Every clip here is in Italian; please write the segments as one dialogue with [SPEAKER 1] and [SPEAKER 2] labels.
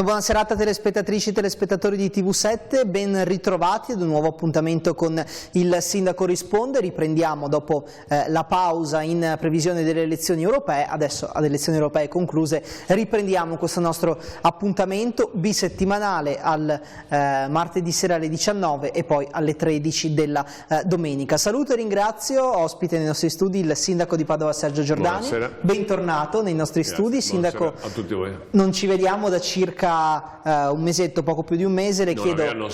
[SPEAKER 1] Buona serata telespettatrici e telespettatori di TV7, ben ritrovati ad un nuovo appuntamento con il Sindaco Risponde. Riprendiamo dopo la pausa in previsione delle elezioni europee. Adesso, ad elezioni europee concluse, riprendiamo questo nostro appuntamento bisettimanale al martedì sera alle 19 e poi alle 13 della domenica. Saluto e ringrazio, ospite nei nostri studi, il Sindaco di Padova Sergio Giordani.
[SPEAKER 2] Buonasera.
[SPEAKER 1] Bentornato nei nostri studi. Sindaco,
[SPEAKER 2] a tutti voi.
[SPEAKER 1] Non ci vediamo da circa un mesetto, poco più di un mese. Le chiedo... No,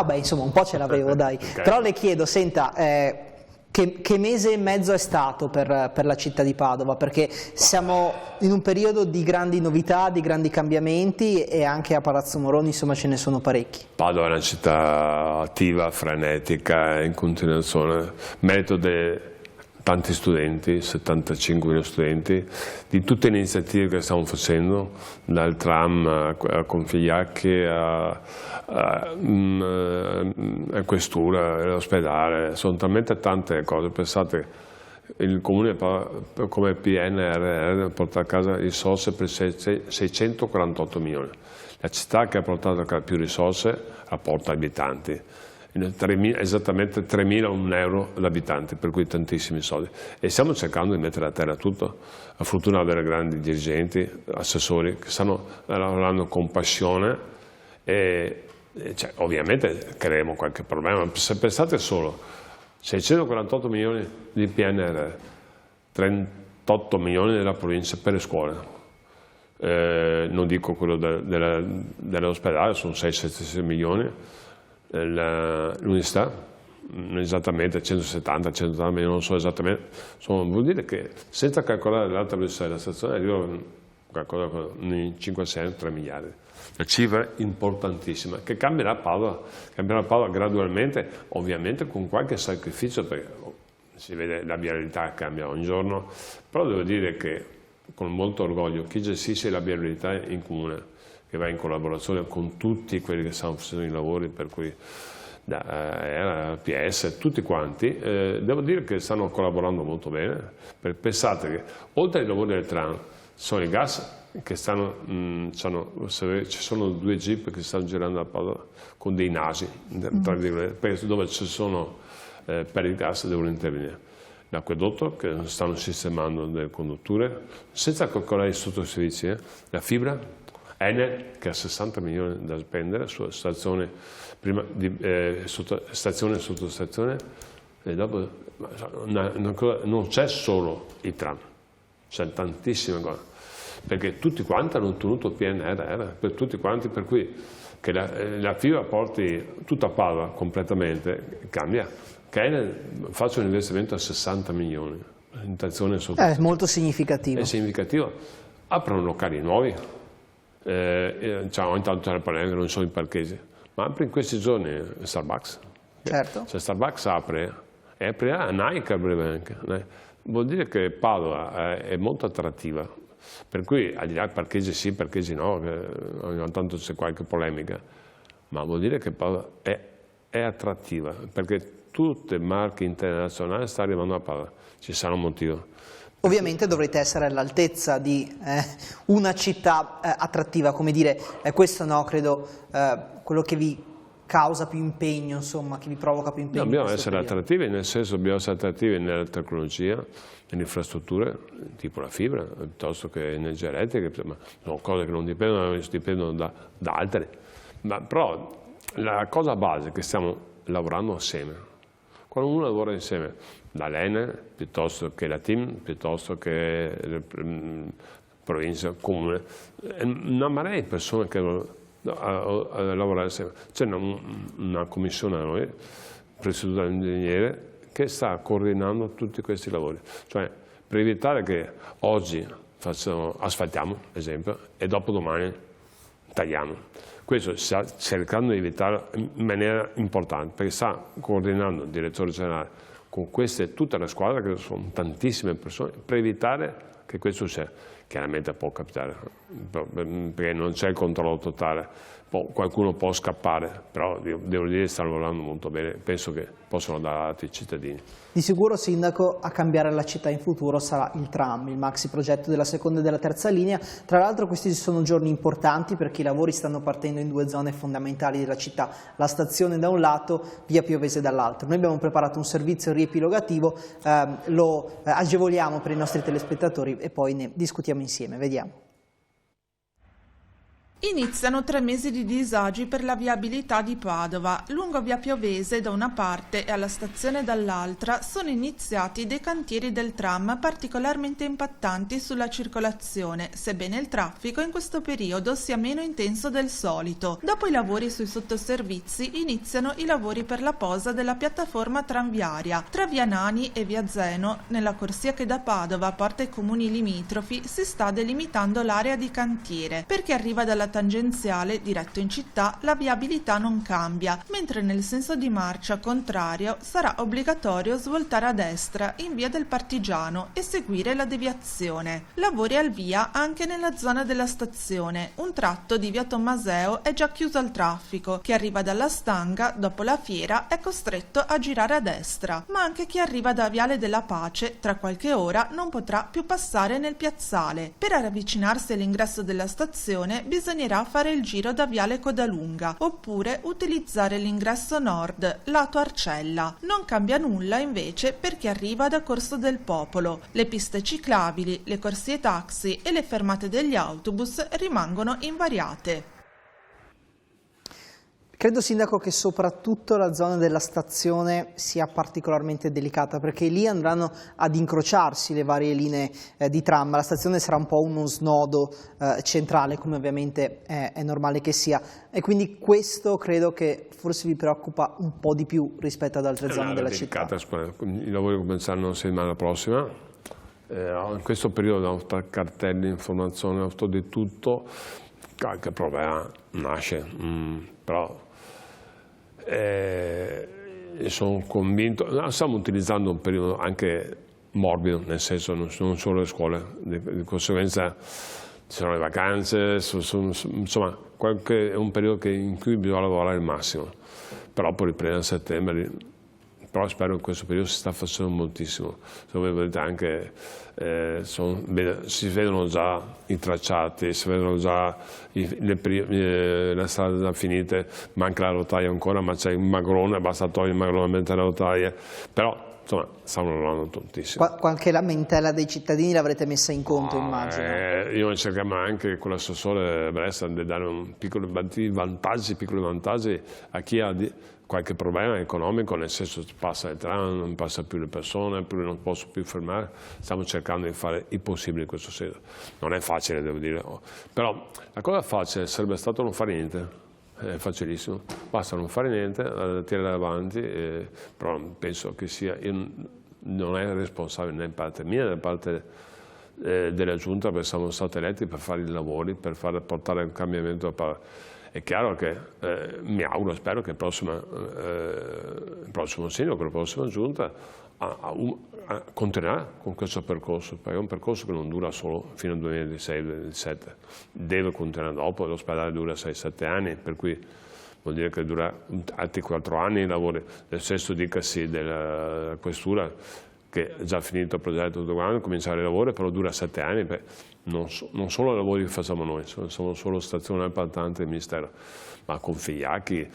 [SPEAKER 1] beh, insomma, un po' ce l'avevo, dai. Okay. Però le chiedo, senta, che mese e mezzo è stato per la città di Padova? Perché siamo in un periodo di grandi novità, di grandi cambiamenti e anche a Palazzo Moroni, insomma, ce ne sono parecchi.
[SPEAKER 2] Padova è una città attiva, frenetica, in continuazione, merito di tanti studenti, 75.000 studenti, di tutte le iniziative che stiamo facendo, dal tram a Configliacchi a questura, all'ospedale, sono talmente tante cose. Pensate, il comune come PNRR porta a casa risorse per 648 milioni, la città che ha portato a casa più risorse rapporta abitanti. Esattamente 3.001 euro l'abitante, per cui tantissimi soldi, e stiamo cercando di mettere a terra tutto. La fortuna di avere grandi dirigenti, assessori che stanno lavorando con passione e cioè, ovviamente creeremo qualche problema. Se pensate solo 648 milioni di PNRR, 38 milioni della provincia per le scuole, non dico quello dell'ospedale, sono 6-7 milioni. L'università esattamente 170-180 milioni, non so esattamente, vuol dire che senza calcolare l'alta velocità della stazione arriva qualcosa in 5-6-3 miliardi. Una cifra importantissima che cambierà Padova gradualmente, ovviamente con qualche sacrificio, perché si vede la viabilità cambia ogni giorno, però devo dire che con molto orgoglio chi gestisce la viabilità in comune, che va in collaborazione con tutti quelli che stanno facendo i lavori, per cui PS, tutti quanti, devo dire che stanno collaborando molto bene. Pensate che oltre ai lavori del tram sono i gas che ci sono 2 jeep che stanno girando a Padova con dei nasi, tra virgolette, dove ci sono per il gas devono intervenire. L'acquedotto che stanno sistemando delle condutture, senza calcolare i sottoservizi, la fibra, Enel che ha 60 milioni da spendere su stazione e sottostazione, e dopo non c'è solo il tram, c'è tantissime cose, perché tutti quanti hanno ottenuto PNRR, per tutti quanti, per cui che la fibra porti tutta Padova completamente cambia, che Enel faccia un investimento a 60 milioni,
[SPEAKER 1] è molto significativo.
[SPEAKER 2] È significativo, aprono locali nuovi. Ogni tanto c'è la polemica, non sono i parcheggi, ma apre in questi giorni Starbucks.
[SPEAKER 1] Certo.
[SPEAKER 2] Se Starbucks apre, e aprirà Nike a breve anche. Vuol dire che Padova è molto attrattiva, per cui al di là parcheggi sì, parcheggi no, ogni tanto c'è qualche polemica, ma vuol dire che Padova è attrattiva, perché tutte le marche internazionali stanno arrivando a Padova, ci sarà un motivo.
[SPEAKER 1] Ovviamente dovrete essere all'altezza di una città attrattiva, come dire, questo no, credo, quello che vi causa più impegno, insomma, che vi provoca più impegno.
[SPEAKER 2] Dobbiamo essere attrattivi, nel senso dobbiamo essere attrattivi nella tecnologia, nelle infrastrutture, tipo la fibra, piuttosto che energia elettrica, ma sono cose che non dipendono da altre. Ma però la cosa base è che stiamo lavorando assieme. Quando uno lavora insieme, dall'Enel, piuttosto che la team, piuttosto che provincia, comune, una marea di persone che a lavorare insieme. C'è una commissione da noi, presieduta da un ingegnere, che sta coordinando tutti questi lavori. Cioè, per evitare che oggi asfaltiamo, ad esempio, e dopodomani tagliamo. Questo sta cercando di evitare in maniera importante, perché sta coordinando il direttore generale con queste tutta la squadra, che sono tantissime persone, per evitare che questo sia. chiaramente può capitare, perché non c'è il controllo totale. Qualcuno può scappare, però devo dire che stanno lavorando molto bene, penso che possono dare ai cittadini.
[SPEAKER 1] Di sicuro, Sindaco, a cambiare la città in futuro sarà il tram, il maxi progetto della seconda e della terza linea. Tra l'altro questi sono giorni importanti perché i lavori stanno partendo in due zone fondamentali della città, la stazione da un lato, via Piovese dall'altro. Noi abbiamo preparato un servizio riepilogativo, lo agevoliamo per i nostri telespettatori e poi ne discutiamo insieme, vediamo.
[SPEAKER 3] Iniziano 3 mesi di disagi per la viabilità di Padova. Lungo via Piovese da una parte e alla stazione dall'altra sono iniziati dei cantieri del tram particolarmente impattanti sulla circolazione, sebbene il traffico in questo periodo sia meno intenso del solito. Dopo i lavori sui sottoservizi iniziano i lavori per la posa della piattaforma tranviaria. Tra via Nani e via Zeno, nella corsia che da Padova porta ai comuni limitrofi, si sta delimitando l'area di cantiere. Per chi arriva dalla tangenziale diretto in città la viabilità non cambia, mentre nel senso di marcia contrario sarà obbligatorio svoltare a destra in via del Partigiano e seguire la deviazione. Lavori al via anche nella zona della stazione. Un tratto di via Tommaseo è già chiuso al traffico. Chi arriva dalla Stanga dopo la fiera è costretto a girare a destra, ma anche chi arriva da Viale della Pace tra qualche ora non potrà più passare nel piazzale. Per avvicinarsi all'ingresso della stazione bisognerà fare il giro da Viale Codalunga oppure utilizzare l'ingresso nord, lato Arcella. Non cambia nulla invece per chi arriva da Corso del Popolo. Le piste ciclabili, le corsie taxi e le fermate degli autobus rimangono invariate.
[SPEAKER 1] Credo, Sindaco, che soprattutto la zona della stazione sia particolarmente delicata perché lì andranno ad incrociarsi le varie linee di tram. La stazione sarà un po' uno snodo centrale, come ovviamente è normale che sia, e quindi questo credo che forse vi preoccupa un po' di più rispetto ad altre zone della città.
[SPEAKER 2] I lavori cominceranno la settimana prossima. In questo periodo abbiamo cartelli, informazioni, di tutto, qualche problema nasce, però sono convinto, stiamo utilizzando un periodo anche morbido, nel senso non solo le scuole, di conseguenza ci sono le vacanze, insomma è un periodo in cui bisogna lavorare al massimo, però poi riprende a settembre. Però spero che in questo periodo si sta facendo moltissimo. Se voi vedete anche, si vedono già i tracciati, si vedono già le strade già finite, manca la rotaia ancora, ma c'è il magrone, basta togliere il magrone e mettere la rotaia. Però insomma stanno lavorando tantissimo.
[SPEAKER 1] Qualche lamentela dei cittadini l'avrete messa in conto, immagino.
[SPEAKER 2] Io cerchiamo anche con l'assessore Bressa di dare piccoli vantaggi a chi ha qualche problema economico, nel senso che passa il tram, non passa più le persone, non posso più fermare. Stiamo cercando di fare il possibile in questo senso. Non è facile, devo dire, però la cosa facile sarebbe stato non fare niente. È facilissimo, basta non fare niente, tirare avanti, però penso che non è responsabile né da parte mia né da parte della Giunta, perché siamo stati eletti per fare i lavori, per portare un cambiamento. È chiaro che mi auguro, spero che il prossimo sindaco, la prossima Giunta continuerà con questo percorso, perché è un percorso che non dura solo fino al 2026-2027, deve continuare dopo, l'ospedale dura 6-7 anni, per cui vuol dire che dura altri 4 anni i lavori. Nel senso dicasi della questura, che è già finito il progetto tutto quanto, cominciare i lavori, però dura 7 anni, non solo i lavori che facciamo noi, sono solo stazioni appaltanti del Ministero, ma con Figliacchi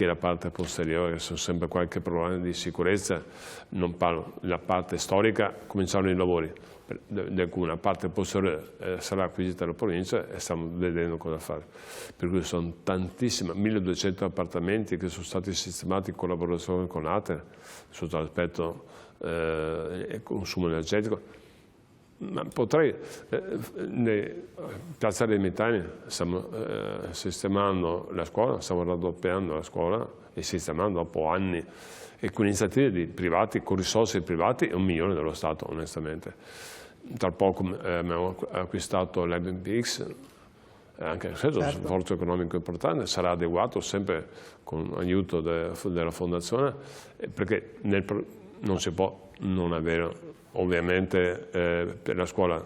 [SPEAKER 2] la parte posteriore, sono sempre qualche problema di sicurezza, non parlo, la parte storica cominciano i lavori, una parte posteriore sarà acquisita dalla provincia e stiamo vedendo cosa fare. Per cui sono tantissime, 1200 appartamenti che sono stati sistemati in collaborazione con l'Ater sotto l'aspetto consumo energetico. Ma potrei, Piazza dei Ermitani stiamo sistemando la scuola, stiamo raddoppiando la scuola e sistemando dopo anni e con iniziative di privati, con risorse private e 1 milione dello Stato, onestamente. Tra poco abbiamo acquistato l'MPX, anche questo è un sforzo economico importante, sarà adeguato sempre con l'aiuto della Fondazione, perché non si può non avere ovviamente per la scuola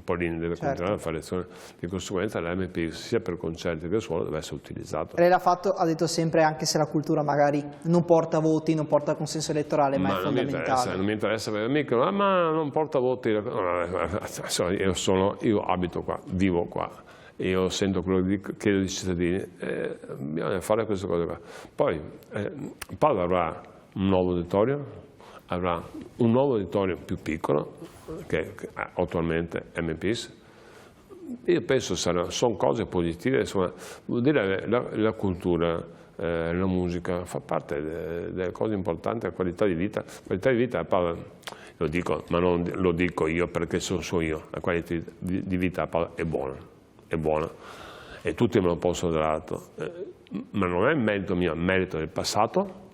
[SPEAKER 2] Polini deve continuare a fare lezioni, di conseguenza l'MPX sia per concerti che suono deve essere utilizzato.
[SPEAKER 1] Lei l'ha fatto, ha detto sempre, anche se la cultura magari non porta voti, non porta consenso elettorale, ma è fondamentale.
[SPEAKER 2] Non mi interessa perché mi dicono, ma non porta voti, io abito qua, vivo qua, io sento quello che chiedo ai cittadini, bisogna fare queste cose qua. Poi Padova avrà un nuovo auditorio, avrà un nuovo auditorio più piccolo, che attualmente MPS. Io penso sono cose positive, insomma, vuol dire la cultura, la musica fa parte delle cose importanti, la qualità di vita. La qualità di vita a Padova, lo dico, ma non lo dico io perché so io, la qualità di vita a Padova è buona e tutti me lo possono dare atto, ma non è merito mio, è merito del passato,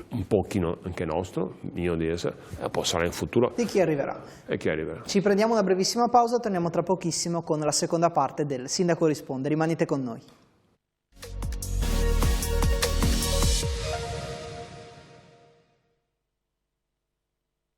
[SPEAKER 2] un pochino anche nostro, mio di essere, poi sarà in futuro.
[SPEAKER 1] Di chi arriverà.
[SPEAKER 2] E chi arriverà.
[SPEAKER 1] Ci prendiamo una brevissima pausa, torniamo tra pochissimo con la seconda parte del Sindaco risponde, rimanete con noi.